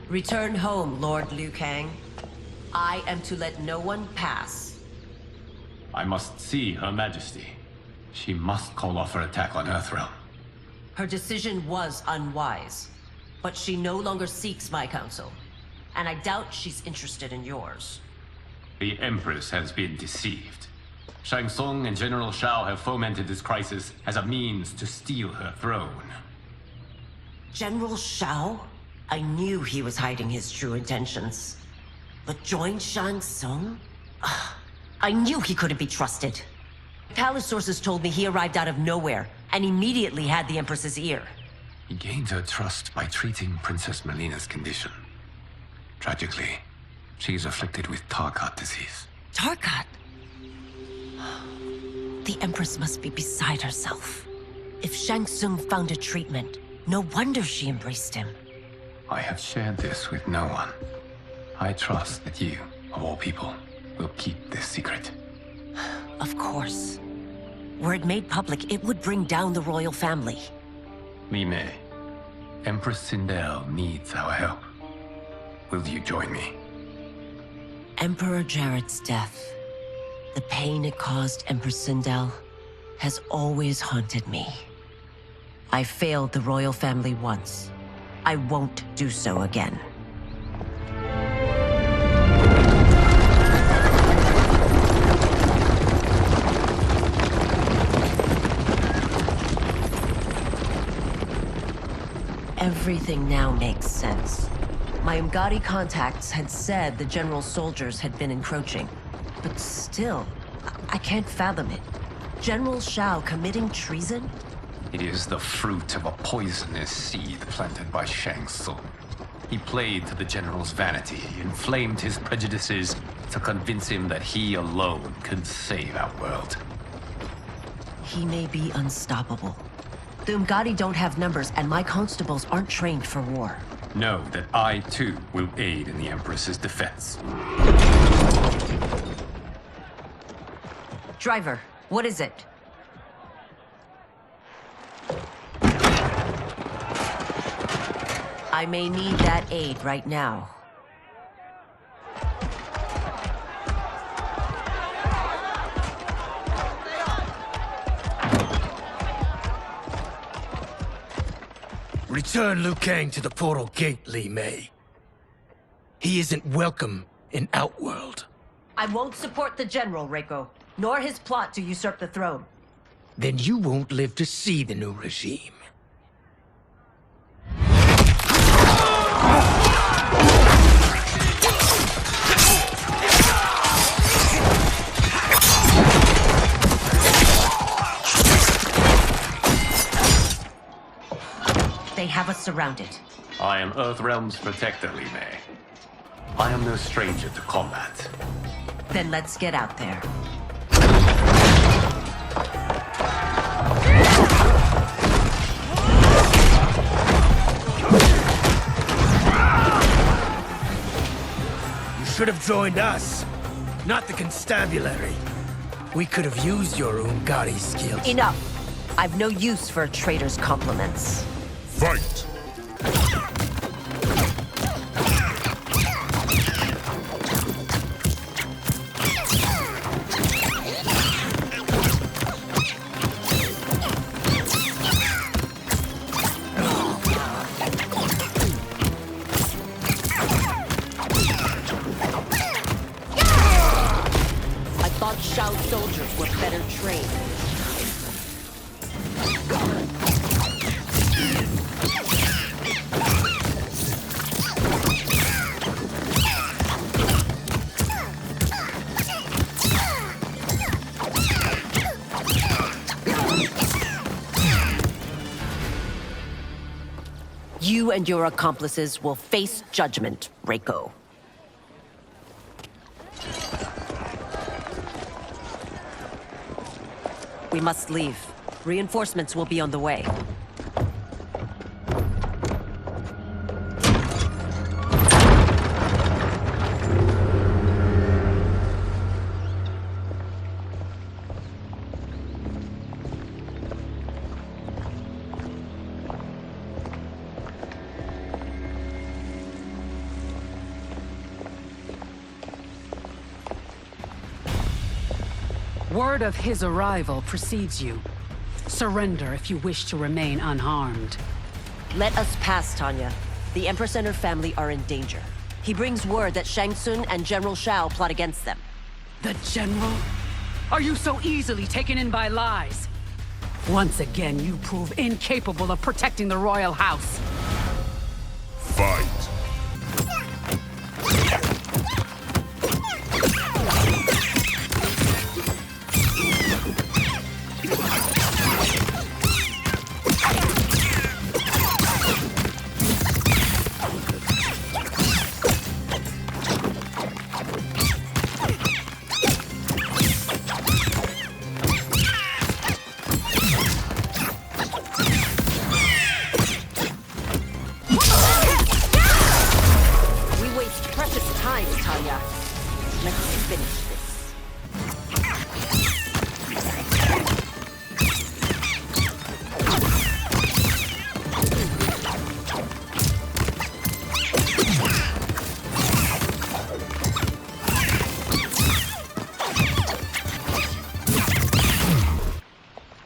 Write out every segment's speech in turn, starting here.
Return home, Lord Liu Kang. I am to let no one pass. I must see Her Majesty. She must call off her attack on Earthrealm. Her decision was unwise, but she no longer seeks my counsel, and I doubt she's interested in yours. The Empress has been deceived. Shang Tsung and General Shao have fomented this crisis as a means to steal her throne. General Shao? I knew he was hiding his true intentions. But join Shang Tsung? I knew he couldn't be trusted. Palace sources told me he arrived out of nowhere, and immediately had the Empress's ear. He gained her trust by treating Princess Melina's condition. Tragically, she is afflicted with Tarkat disease. Tarkat? The Empress must be beside herself. If Shang Tsung found a treatment, no wonder she embraced him. I have shared this with no one. I trust that you, of all people, will keep this secret. Of course. Were it made public, it would bring down the royal family. Li Mei, Empress Sindel needs our help. Will you join me? Emperor Jarrett's death, the pain it caused Empress Sindel, has always haunted me. I failed the royal family once. I won't do so again. Everything now makes sense. My Umgadi contacts had said the general's soldiers had been encroaching. But still, I can't fathom it. General Shao committing treason? It is the fruit of a poisonous seed planted by Shang Tsung. He played to the general's vanity, inflamed his prejudices to convince him that he alone could save our world. He may be unstoppable. The Umgadi don't have numbers, and my constables aren't trained for war. Know that I, too, will aid in the Empress's defense. Driver, what is it? I may need that aid right now. Return Liu Kang to the portal gate, Li Mei. He isn't welcome in Outworld. I won't support the General, Reiko, nor his plot to usurp the throne. Then you won't live to see the new regime. They have us surrounded. I am Earthrealm's protector, Li Mei. I am no stranger to combat. Then let's get out there. You should have joined us, not the constabulary. We could have used your Umgadi skills. Enough! I've no use for a traitor's compliments. Fight! I thought Shao's soldiers were better trained. You and your accomplices will face judgment, Reiko. We must leave. Reinforcements will be on the way. Word of his arrival precedes you. Surrender if you wish to remain unharmed. Let us pass, Tanya. The Empress and her family are in danger. He brings word that Shang Tsung and General Shao plot against them. The General? Are you so easily taken in by lies? Once again, you prove incapable of protecting the royal house. Fight!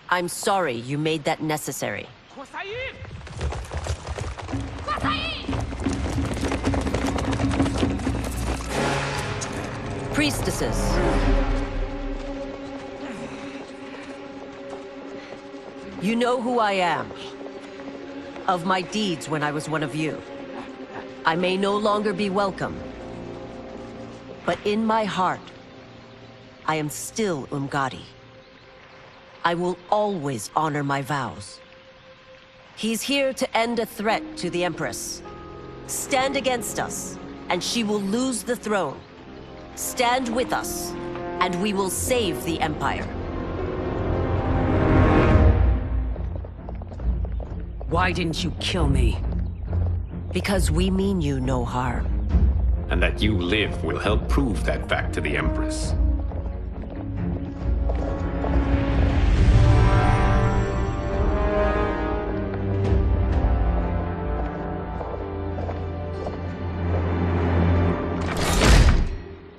I'm sorry you made that necessary. Priestesses. You know who I am. Of my deeds when I was one of you. I may no longer be welcome. But in my heart, I am still Umgadi. I will always honor my vows. He's here to end a threat to the Empress. Stand against us, and she will lose the throne. Stand with us, and we will save the Empire. Why didn't you kill me? Because we mean you no harm. And that you live will help prove that fact to the Empress.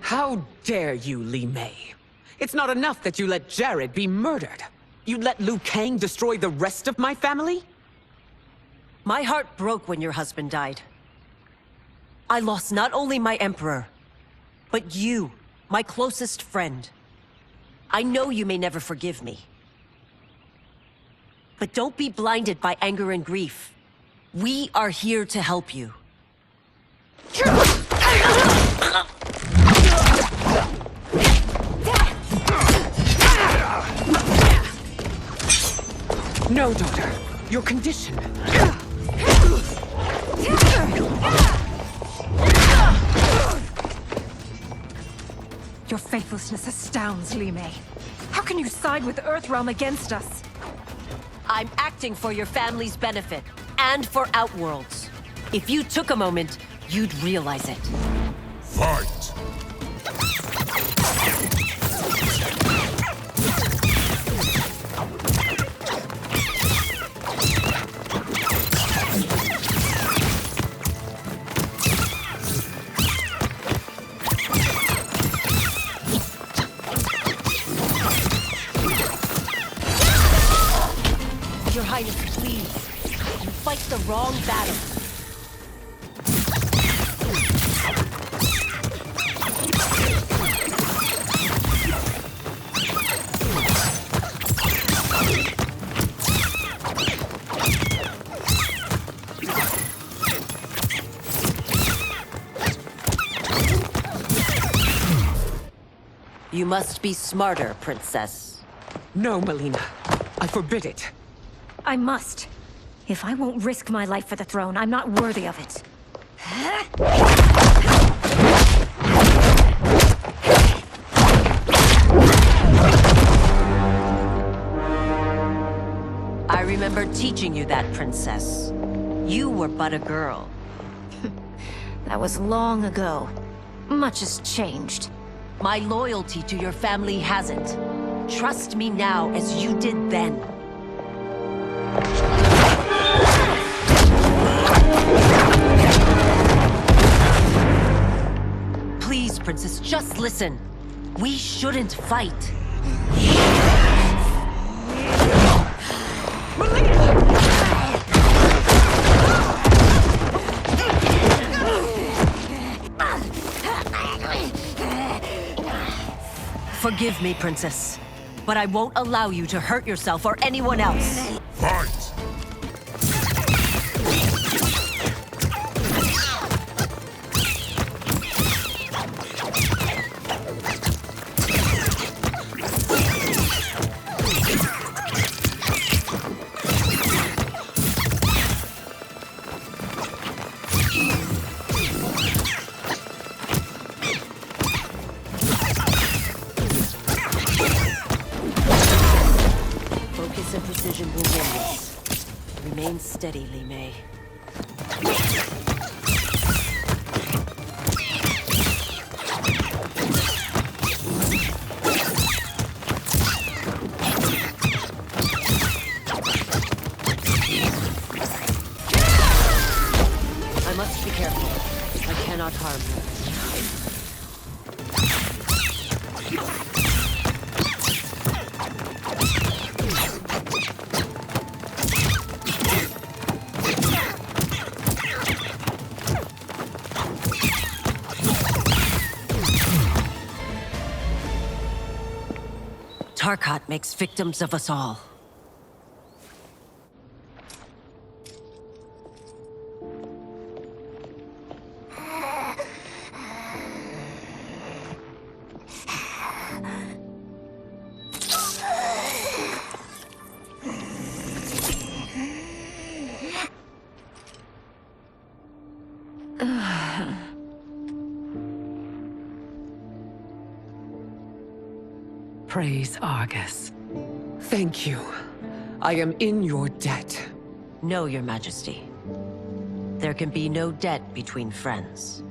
How dare you, Li Mei? It's not enough that you let Jared be murdered. You let Liu Kang destroy the rest of my family? My heart broke when your husband died. I lost not only my emperor, but you, my closest friend. I know you may never forgive me. But don't be blinded by anger and grief. We are here to help you. No, daughter. Your condition. Your faithlessness astounds, Li Mei. How can you side with Earthrealm against us? I'm acting for your family's benefit, and for Outworld's. If you took a moment, you'd realize it. Fight! Your Highness, please. You fight the wrong battle. You must be smarter, Princess. No, Melina. I forbid it. I must. If I won't risk my life for the throne, I'm not worthy of it. I remember teaching you that, Princess. You were but a girl. That was long ago. Much has changed. My loyalty to your family hasn't. Trust me now as you did then. Please, Princess, just listen. We shouldn't fight. Forgive me, Princess, but I won't allow you to hurt yourself or anyone else. Fight! Focus and precision will win this. Remain steady, Li Mei. I must be careful. I cannot harm her. Tarkat makes victims of us all. Praise Argus. Thank you. I am in your debt. No, Your Majesty. There can be no debt between friends.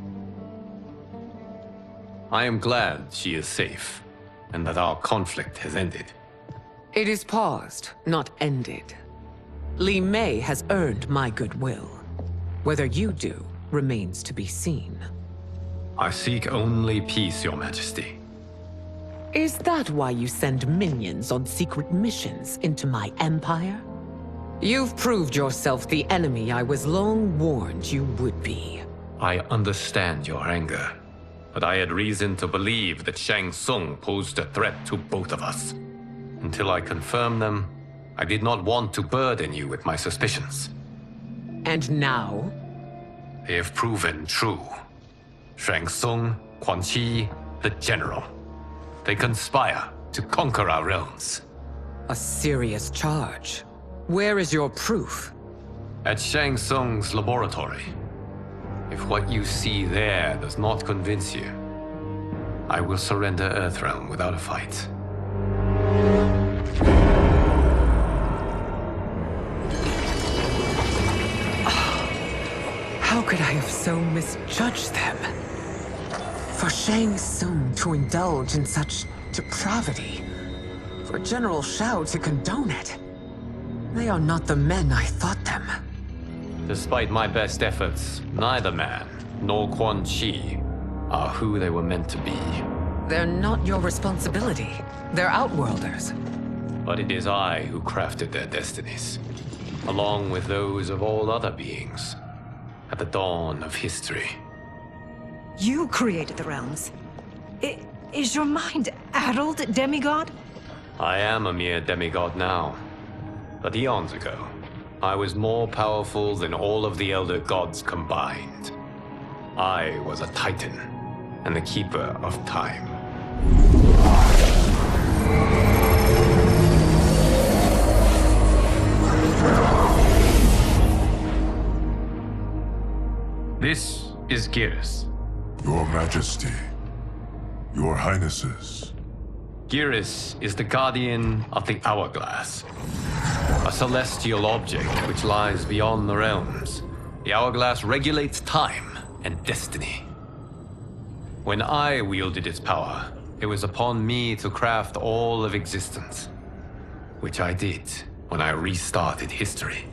I am glad she is safe, and that our conflict has ended. It is paused, not ended. Li Mei has earned my goodwill. Whether you do remains to be seen. I seek only peace, Your Majesty. Is that why you send minions on secret missions into my empire? You've proved yourself the enemy I was long warned you would be. I understand your anger, but I had reason to believe that Shang Tsung posed a threat to both of us. Until I confirmed them, I did not want to burden you with my suspicions. And now? They have proven true. Shang Tsung, Quan Chi, the General. They conspire to conquer our realms. A serious charge. Where is your proof? At Shang Tsung's laboratory. If what you see there does not convince you, I will surrender Earthrealm without a fight. How could I have so misjudged them? For Shang Tsung to indulge in such depravity, for General Shao to condone it, they are not the men I thought them. Despite my best efforts, neither man nor Quan Chi are who they were meant to be. They're not your responsibility. They're outworlders. But it is I who crafted their destinies, along with those of all other beings, at the dawn of history. You created the realms. Is your mind addled, demigod? I am a mere demigod now, but eons ago, I was more powerful than all of the Elder Gods combined. I was a Titan, and the Keeper of Time. This is Geras. Your Majesty, Your Highnesses. Geras is the guardian of the Hourglass, a celestial object which lies beyond the realms. The Hourglass regulates time and destiny. When I wielded its power, it was upon me to craft all of existence, which I did when I restarted history.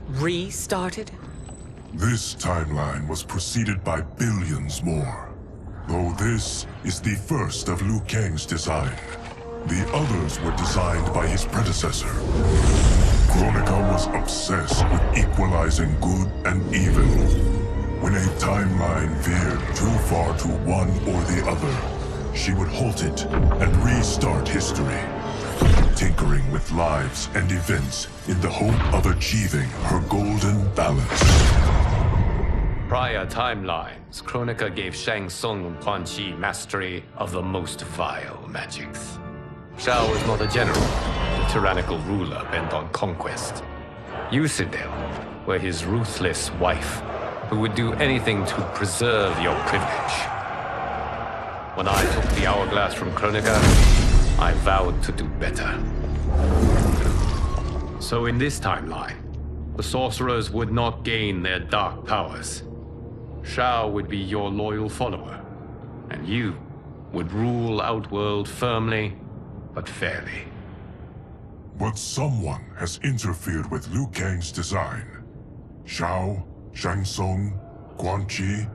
Restarted? This timeline was preceded by billions more. Though this is the first of Liu Kang's design. The others were designed by his predecessor. Kronika was obsessed with equalizing good and evil. When a timeline veered too far to one or the other, she would halt it and restart history, tinkering with lives and events in the hope of achieving her golden balance. Prior timelines, Kronika gave Shang Tsung and Quan Chi mastery of the most vile magics. Shao was not a general, a tyrannical ruler bent on conquest. You, Sindel, were his ruthless wife, who would do anything to preserve your privilege. When I took the hourglass from Kronika, I vowed to do better. So in this timeline, the sorcerers would not gain their dark powers. Shao would be your loyal follower, and you would rule Outworld firmly, but fairly. But someone has interfered with Liu Kang's design. Shao, Shang Tsung, Quan Chi,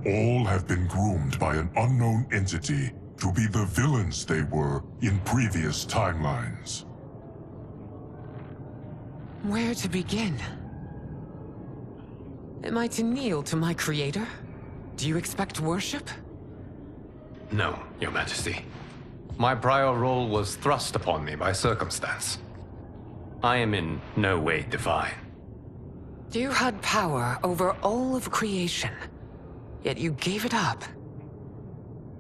all have been groomed by an unknown entity to be the villains they were in previous timelines. Where to begin? Am I to kneel to my creator? Do you expect worship? No, Your Majesty. My prior role was thrust upon me by circumstance. I am in no way divine. You had power over all of creation, yet you gave it up.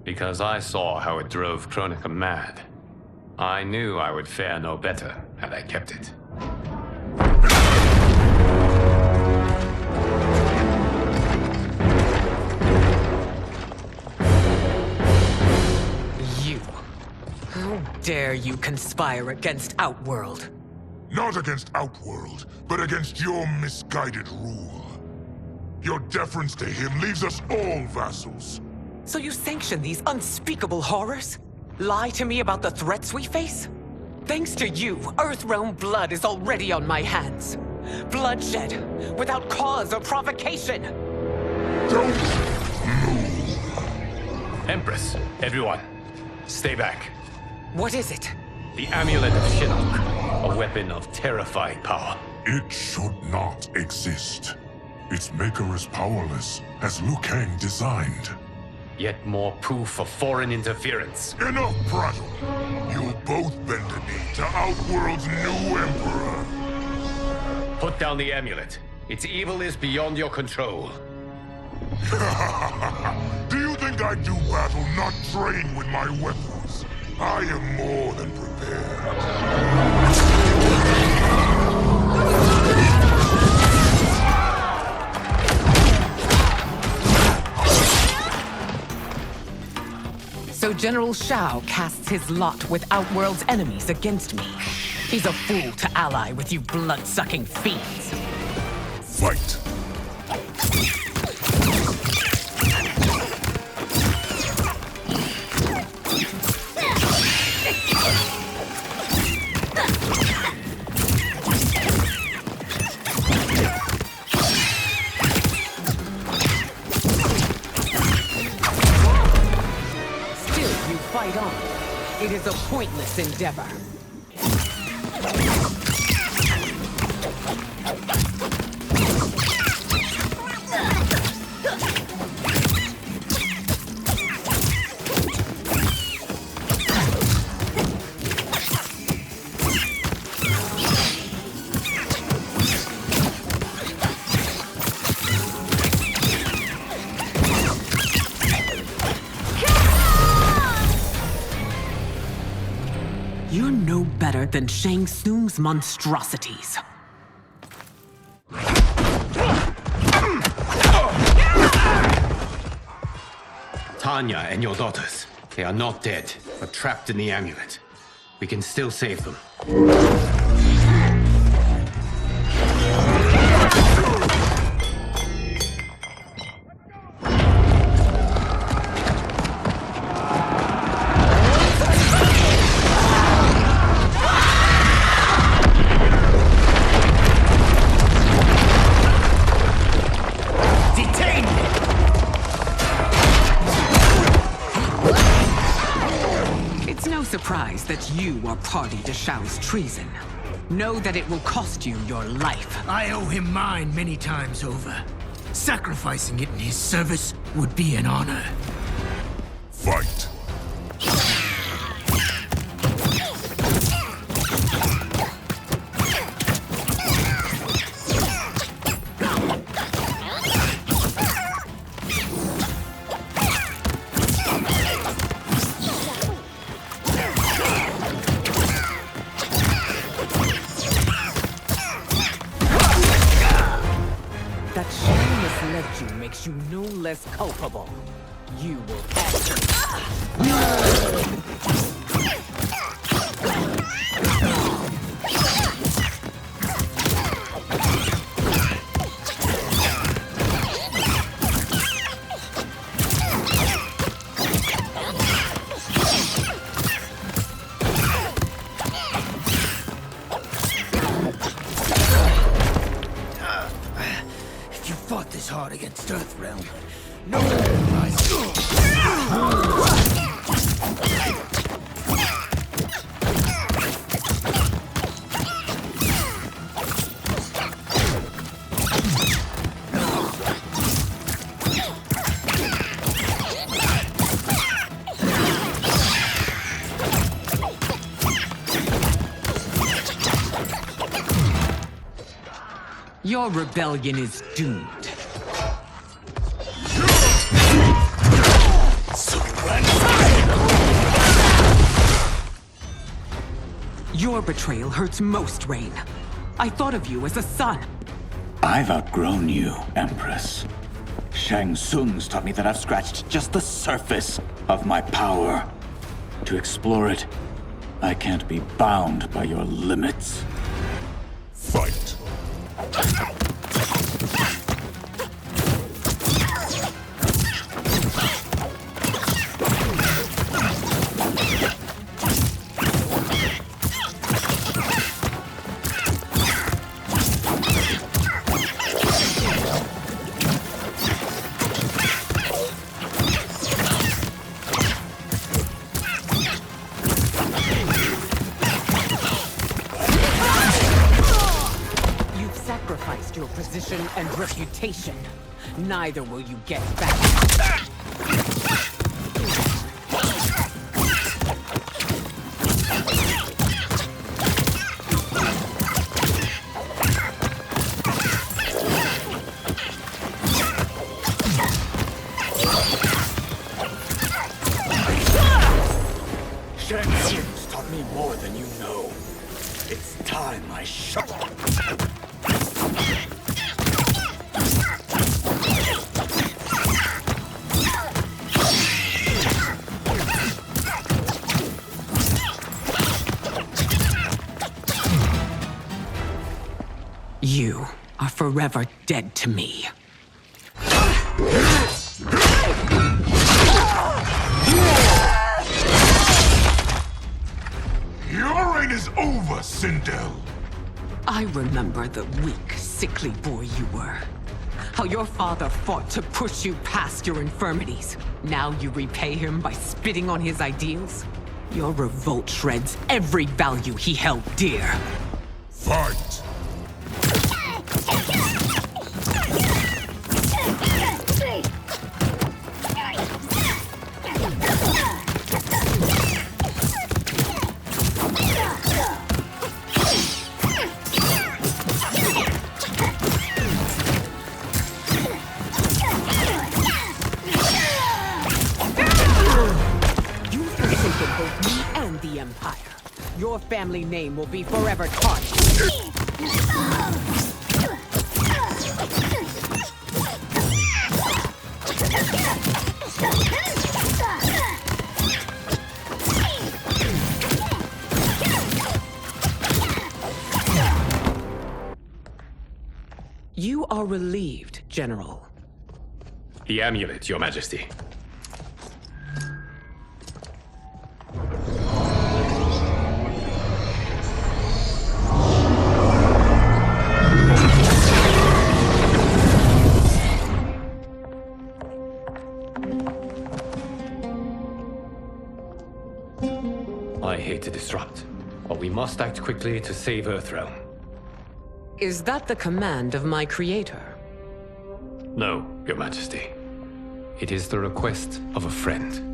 Because I saw how it drove Kronika mad. I knew I would fare no better had I kept it. You. How dare you conspire against Outworld? Not against Outworld, but against your misguided rule. Your deference to him leaves us all vassals. So you sanction these unspeakable horrors? Lie to me about the threats we face? Thanks to you, Earthrealm blood is already on my hands. Bloodshed, without cause or provocation. Don't move. Empress, everyone, stay back. What is it? The Amulet of Shinnok, a weapon of terrifying power. It should not exist. Its maker is powerless, as Liu Kang designed. Yet more proof of foreign interference. Enough prattle. You'll both bend the knee to Outworld's new emperor. Put down the amulet. Its evil is beyond your control. Do you think I do battle not trained with my weapons? I am more than prepared. So General Shao casts his lot with Outworld's enemies against me. He's a fool to ally with you blood-sucking fiends. Fight. Fight on. It is a pointless endeavor. You're no better than Shang Tsung's monstrosities. Tanya and your daughters, they are not dead, but trapped in the amulet. We can still save them. Surprise that you are party to Shao's treason, know that it will cost you your life. I owe him mine many times over. Sacrificing it in his service would be an honor. Fight. That Shao misled you makes you no less culpable. You will answer. If you fought this hard against Earthrealm, no one lies. Your rebellion is doomed. Your betrayal hurts most, Rain. I thought of you as a son. I've outgrown you, Empress. Shang Tsung's taught me that I've scratched just the surface of my power. To explore it, I can't be bound by your limits. Fight. You've sacrificed your position and reputation. Neither will you get back. Shang Tsung's taught me more than you know. It's time I show. You are forever dead to me. Your reign is over, Sindel. I remember the weak, sickly boy you were. How your father fought to push you past your infirmities. Now you repay him by spitting on his ideals? Your revolt shreds every value he held dear. Fight. You've forsaken both me and the Empire. Your family name will be forever tarnished. You are relieved, General. The amulet, Your Majesty. I hate to must act quickly to save Earthrealm. Is that the command of my creator? No, Your Majesty. It is the request of a friend.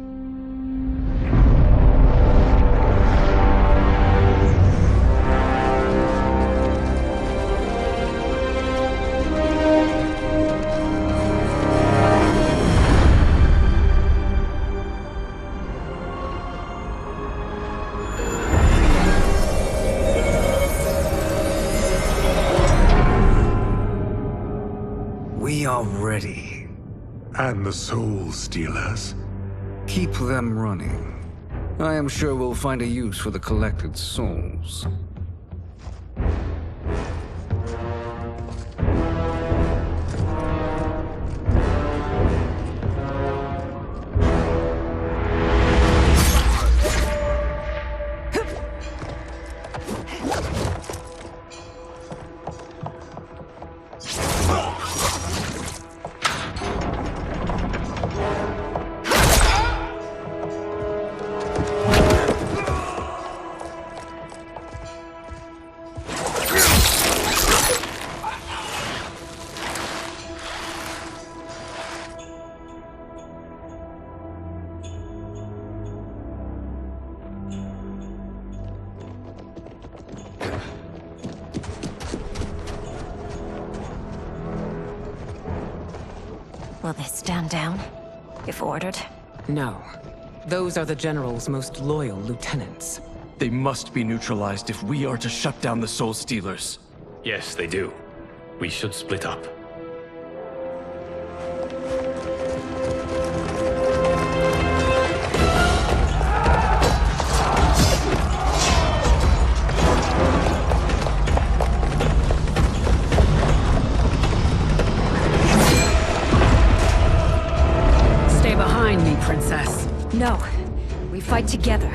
We are ready. And the Soul Stealers? Keep them running. I am sure we'll find a use for the collected souls. Will they stand down, if ordered? No. Those are the General's most loyal lieutenants. They must be neutralized if we are to shut down the Soul Stealers. Yes, they do. We should split up. Stay behind me, Princess. No. We fight together.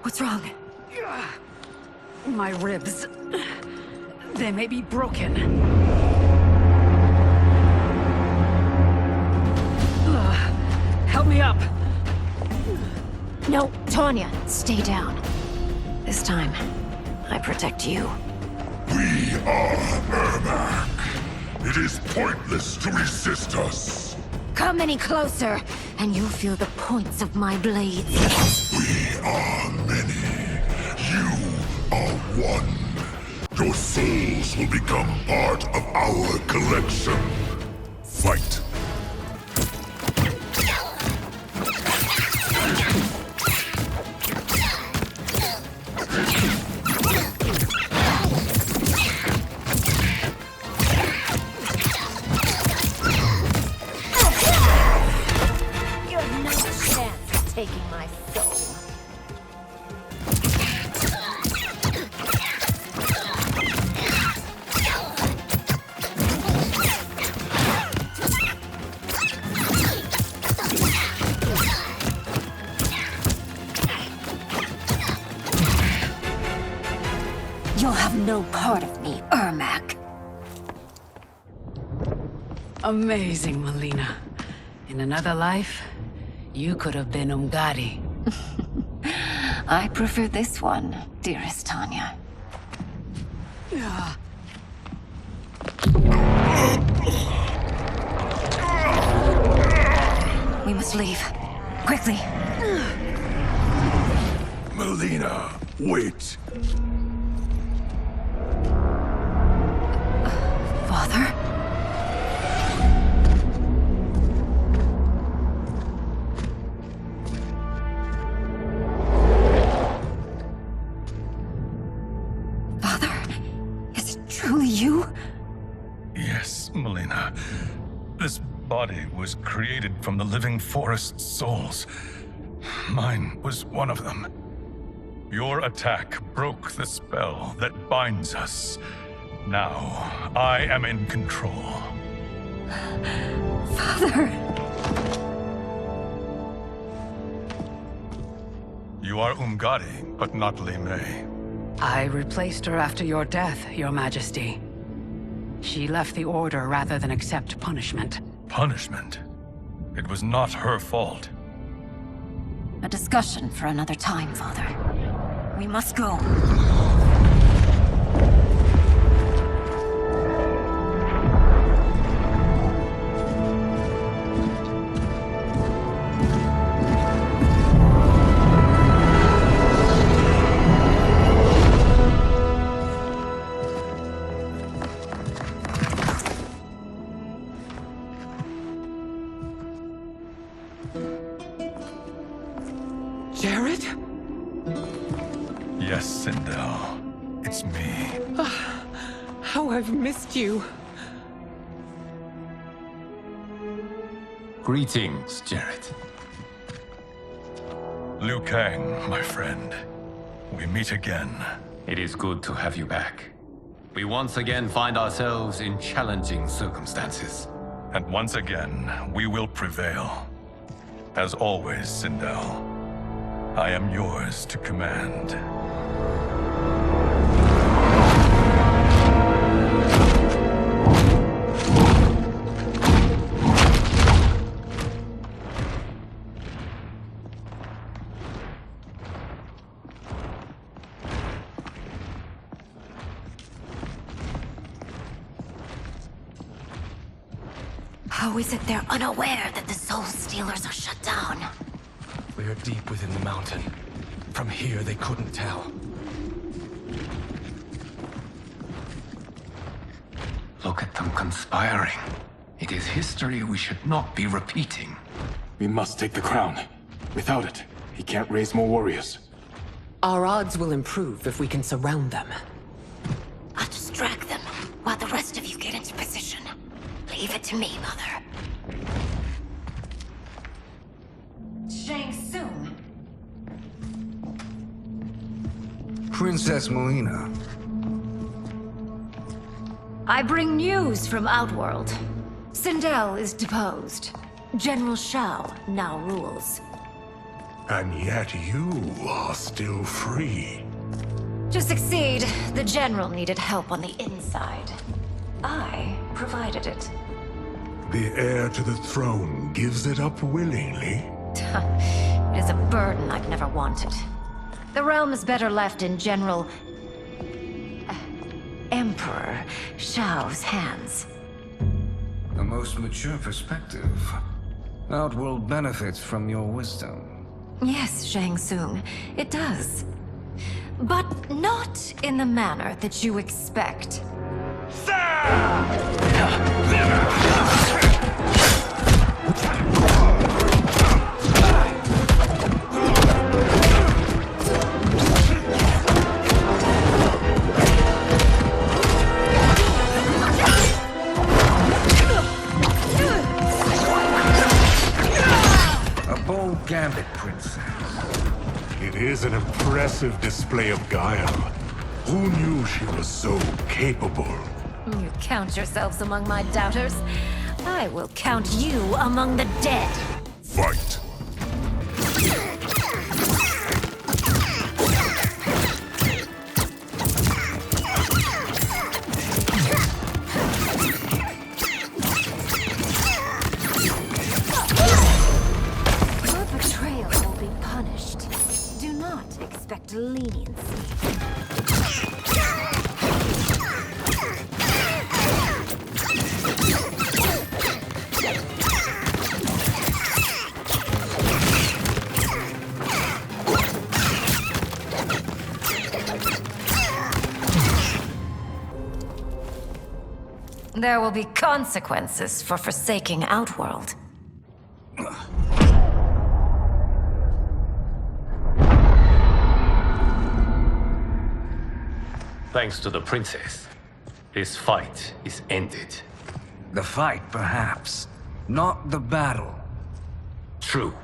What's wrong? My ribs. They may be broken. Help me up. No, Tanya, stay down. This time, I protect you. We are Ermac. It is pointless to resist us. Come any closer, and you'll feel the points of my blades. We are many. You are one. Your souls will become part of our collection. Fight. You have no chance of taking my soul. You'll have no part of me, Ermac. Amazing, Melina. In another life, you could have been Umgadi. I prefer this one, dearest Tanya. We must leave. Quickly. Melina, wait. Father? Father? Is it truly you? Yes, Melina. This body was created from the living forest's souls. Mine was one of them. Your attack broke the spell that binds us. Now, I am in control. Father! You are Umgadi, but not Li Mei. I replaced her after your death, Your Majesty. She left the Order rather than accept punishment. Punishment? It was not her fault. A discussion for another time, Father. We must go. Jared? Yes, Sindel. It's me. How I've missed you. Greetings, Jared. Liu Kang, my friend. We meet again. It is good to have you back. We once again find ourselves in challenging circumstances. And once again, we will prevail. As always, Sindel, I am yours to command. How is it they're unaware that the Soul Stealers are shut down? We are deep within the mountain. From here, they couldn't tell. Look at them conspiring. It is history we should not be repeating. We must take the crown. Without it, he can't raise more warriors. Our odds will improve if we can surround them. I'll distract them while the rest of you get into position. Leave it to me, Mother. Shang Tsung. Princess Melina. I bring news from Outworld. Sindel is deposed. General Shao now rules. And yet you are still free. To succeed, the General needed help on the inside. I provided it. The heir to the throne gives it up willingly. It is a burden I've never wanted. The realm is better left in General... Emperor Shao's hands. A most mature perspective. Outworld benefits from your wisdom. Yes, Shang Tsung, it does. But not in the manner that you expect. A bold gambit, Princess. It is an impressive display of guile. Who knew she was so capable? You count yourselves among my doubters. I will count you among the dead. Fight! Your betrayal will be punished. Do not expect leniency. There will be consequences for forsaking Outworld. Thanks to the princess, this fight is ended. The fight, perhaps. Not the battle. True.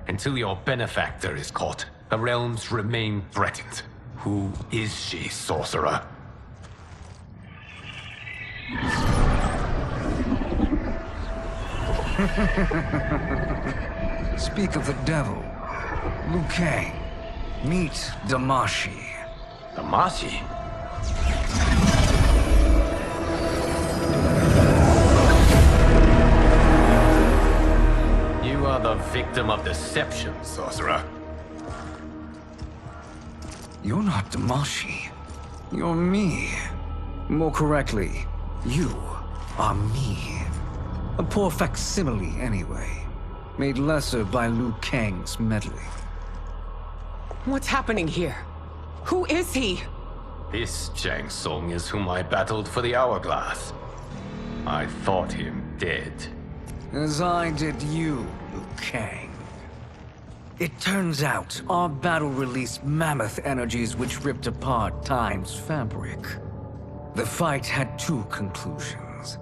Until your benefactor is caught, the realms remain threatened. Who is she, sorcerer? Speak of the devil. Liu Kang. Meet Damashi. Damashi? You are the victim of deception, sorcerer. You're not Damashi. You're me. More correctly, you are me. A poor facsimile, anyway. Made lesser by Liu Kang's meddling. What's happening here? Who is he? This Shang Tsung is whom I battled for the Hourglass. I thought him dead. As I did you, Liu Kang. It turns out our battle released mammoth energies which ripped apart time's fabric. The fight had two conclusions.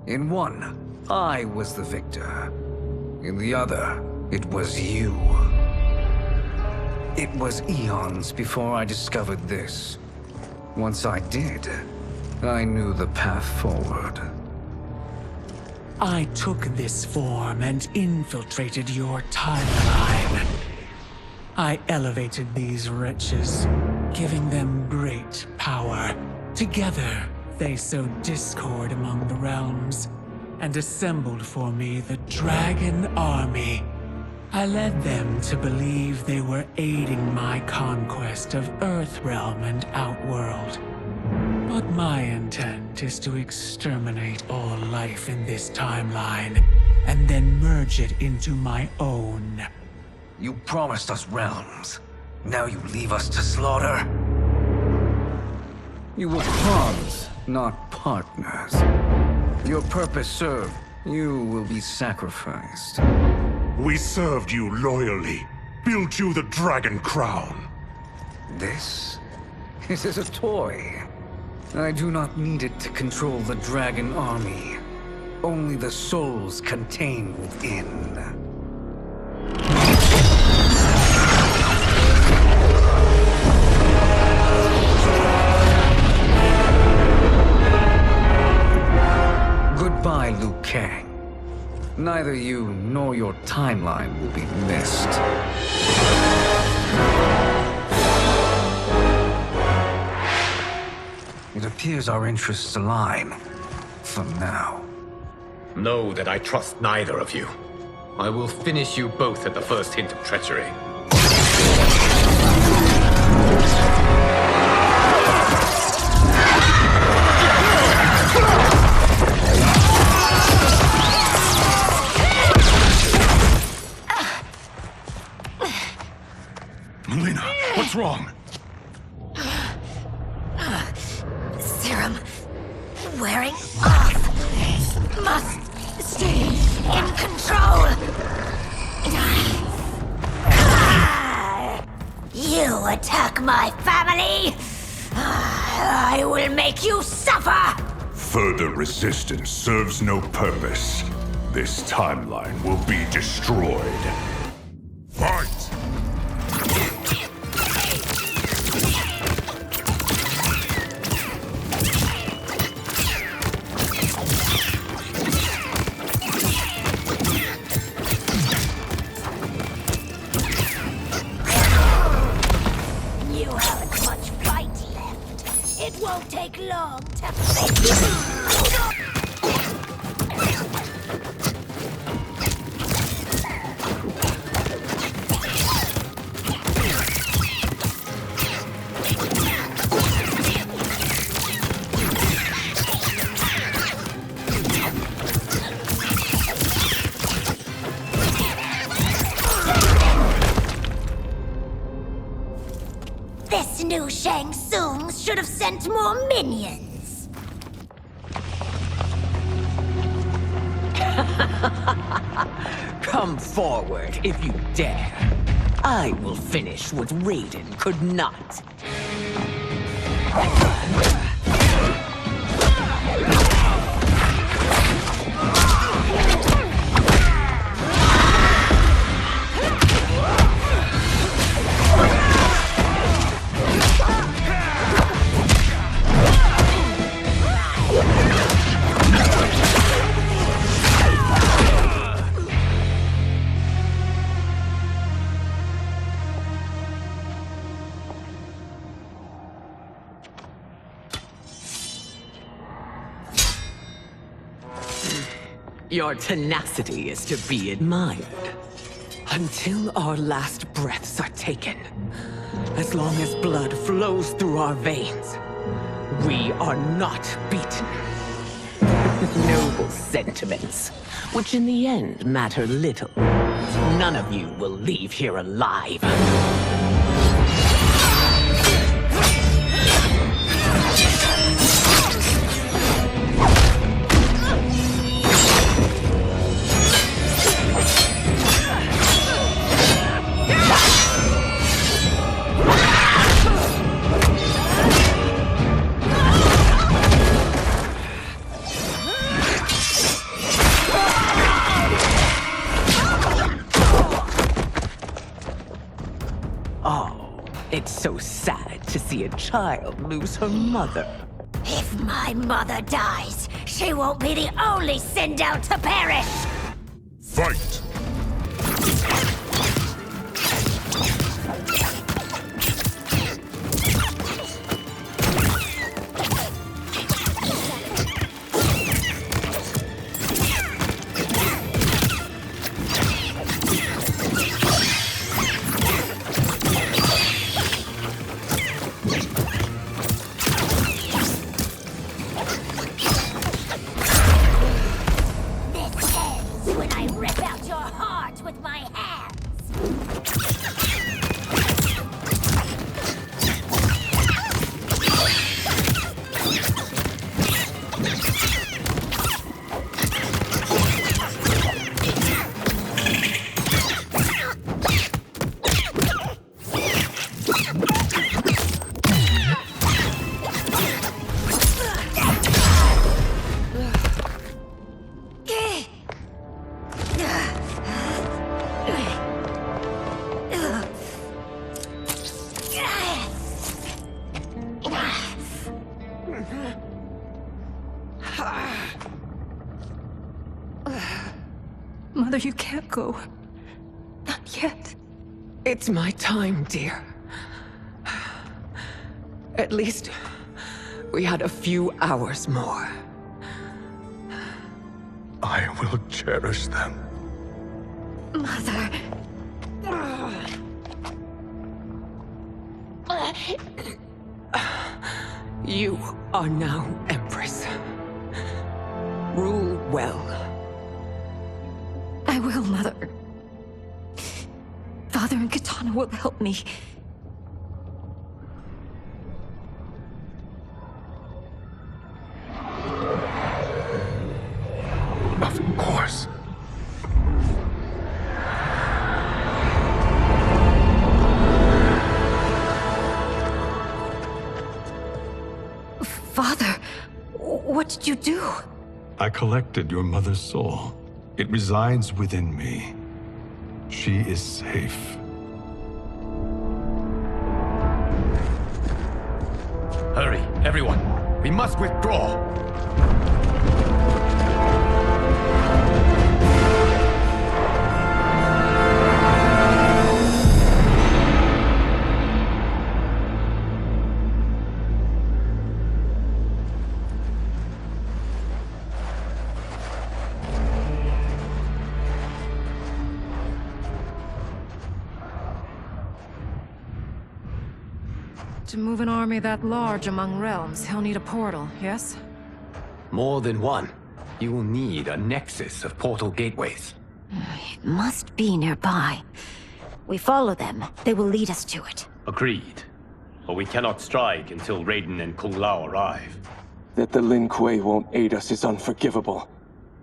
In one, I was the victor. In the other, it was you. It was eons before I discovered this. Once I did, I knew the path forward. I took this form and infiltrated your timeline. I elevated these wretches, giving them great power. Together, they sowed discord among the realms, and assembled for me the Dragon Army. I led them to believe they were aiding my conquest of Earthrealm and Outworld. But my intent is to exterminate all life in this timeline, and then merge it into my own. You promised us realms. Now you leave us to slaughter? You were pawns, not partners. Your purpose served. You will be sacrificed. We served you loyally, built you the Dragon Crown. This is a toy. I do not need it to control the Dragon Army. Only the souls contained within. Goodbye, Liu Kang. Neither you nor your timeline will be missed. It appears our interests align. For now. Know that I trust neither of you. I will finish you both at the first hint of treachery. Melina, what's wrong? Serum wearing off. Must stay in control. You attack my family. I will make you suffer. Further resistance serves no purpose. This timeline will be destroyed. Fight! You haven't much fight left. It won't take long to finish you. This new Shang Tsung should have sent more minions. Come forward if you dare. I will finish what Raiden could not. Your tenacity is to be admired. Until our last breaths are taken, as long as blood flows through our veins, we are not beaten. Noble sentiments, which in the end matter little. None of you will leave here alive. It's so sad to see a child lose her mother. If my mother dies, she won't be the only Sindel to perish! Fight! Mother, you can't go. Not yet. It's my time, dear. At least, we had a few hours more. I will cherish them. Mother... You are now Empress. Rule well. I will, Mother. Father and Katana will help me. Of course. Father, what did you do? I collected your mother's soul. It resides within me. She is safe. Hurry, everyone. We must withdraw. To move an army that large among realms, he'll need a portal, yes? More than one. You will need a nexus of portal gateways. It must be nearby. We follow them, they will lead us to it. Agreed. But we cannot strike until Raiden and Kung Lao arrive. That the Lin Kuei won't aid us is unforgivable.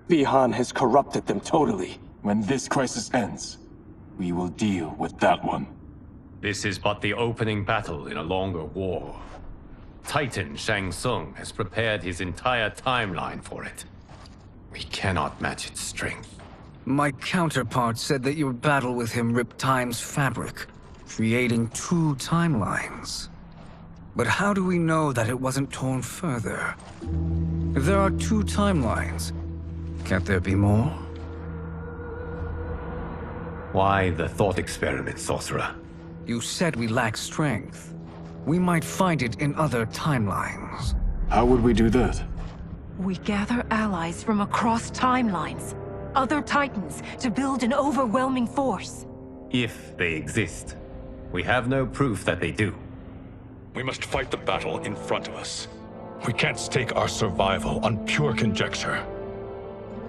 Bihan has corrupted them totally. When this crisis ends, we will deal with that one. This is but the opening battle in a longer war. Titan Shang Tsung has prepared his entire timeline for it. We cannot match its strength. My counterpart said that your battle with him ripped time's fabric, creating two timelines. But how do we know that it wasn't torn further? If there are two timelines, can't there be more? Why the thought experiment, Sorcerer? You said we lack strength. We might find it in other timelines. How would we do that? We gather allies from across timelines, other Titans, to build an overwhelming force. If they exist. We have no proof that they do. We must fight the battle in front of us. We can't stake our survival on pure conjecture.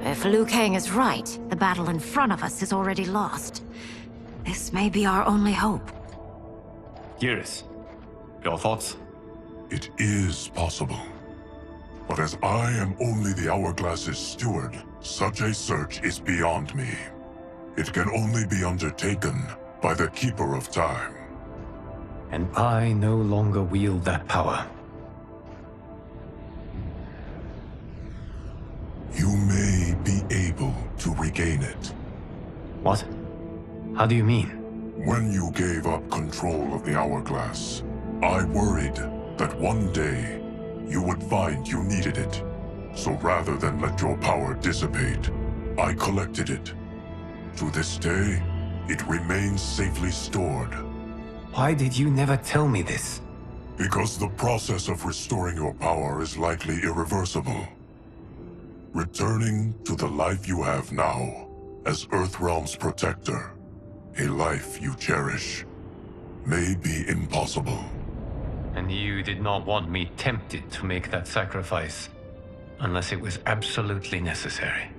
If Liu Kang is right, the battle in front of us is already lost. This may be our only hope. Geras, your thoughts? It is possible. But as I am only the Hourglass's steward, such a search is beyond me. It can only be undertaken by the Keeper of Time. And I no longer wield that power. You may be able to regain it. What? How do you mean? When you gave up control of the Hourglass, I worried that one day you would find you needed it. So rather than let your power dissipate, I collected it. To this day, it remains safely stored. Why did you never tell me this? Because the process of restoring your power is likely irreversible. Returning to the life you have now, as Earthrealm's protector, a life you cherish, may be impossible. And you did not want me tempted to make that sacrifice, unless it was absolutely necessary.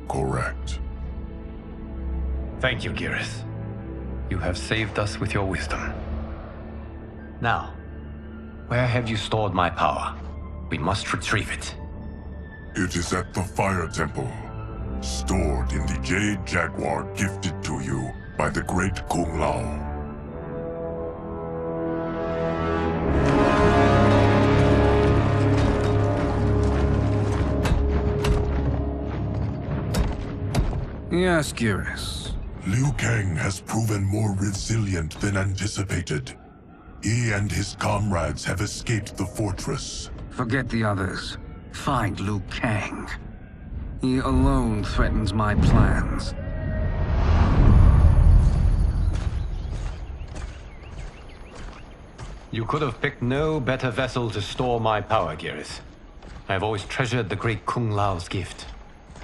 Correct. Thank you, Geras. You have saved us with your wisdom. Now, where have you stored my power? We must retrieve it. It is at the Fire Temple, stored in the Jade Jaguar gifted to you by the great Kung Lao. Yes, Geras. Liu Kang has proven more resilient than anticipated. He and his comrades have escaped the fortress. Forget the others. Find Liu Kang. He alone threatens my plans. You could have picked no better vessel to store my power, Geras. I have always treasured the great Kung Lao's gift.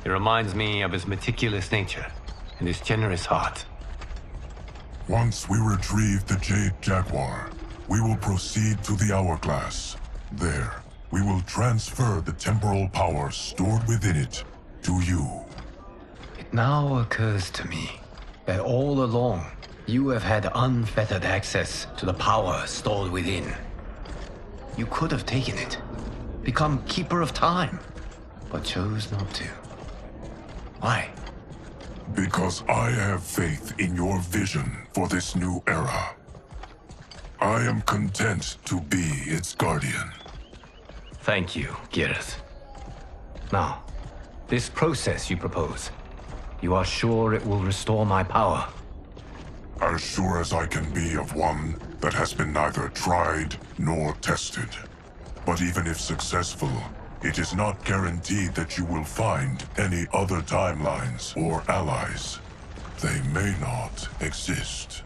It reminds me of his meticulous nature and his generous heart. Once we retrieve the Jade Jaguar, we will proceed to the Hourglass. There, we will transfer the temporal power stored within it to you. It now occurs to me that all along, you have had unfettered access to the power stored within. You could have taken it, become Keeper of Time, but chose not to. Why? Because I have faith in your vision for this new era. I am content to be its guardian. Thank you, Geras. Now, this process you propose, you are sure it will restore my power? As sure as I can be of one that has been neither tried nor tested. But even if successful, it is not guaranteed that you will find any other timelines or allies. They may not exist.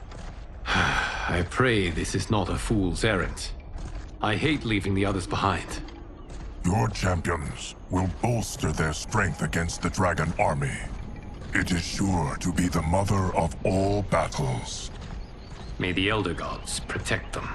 I pray this is not a fool's errand. I hate leaving the others behind. Your champions will bolster their strength against the Dragon Army. It is sure to be the mother of all battles. May the Elder Gods protect them.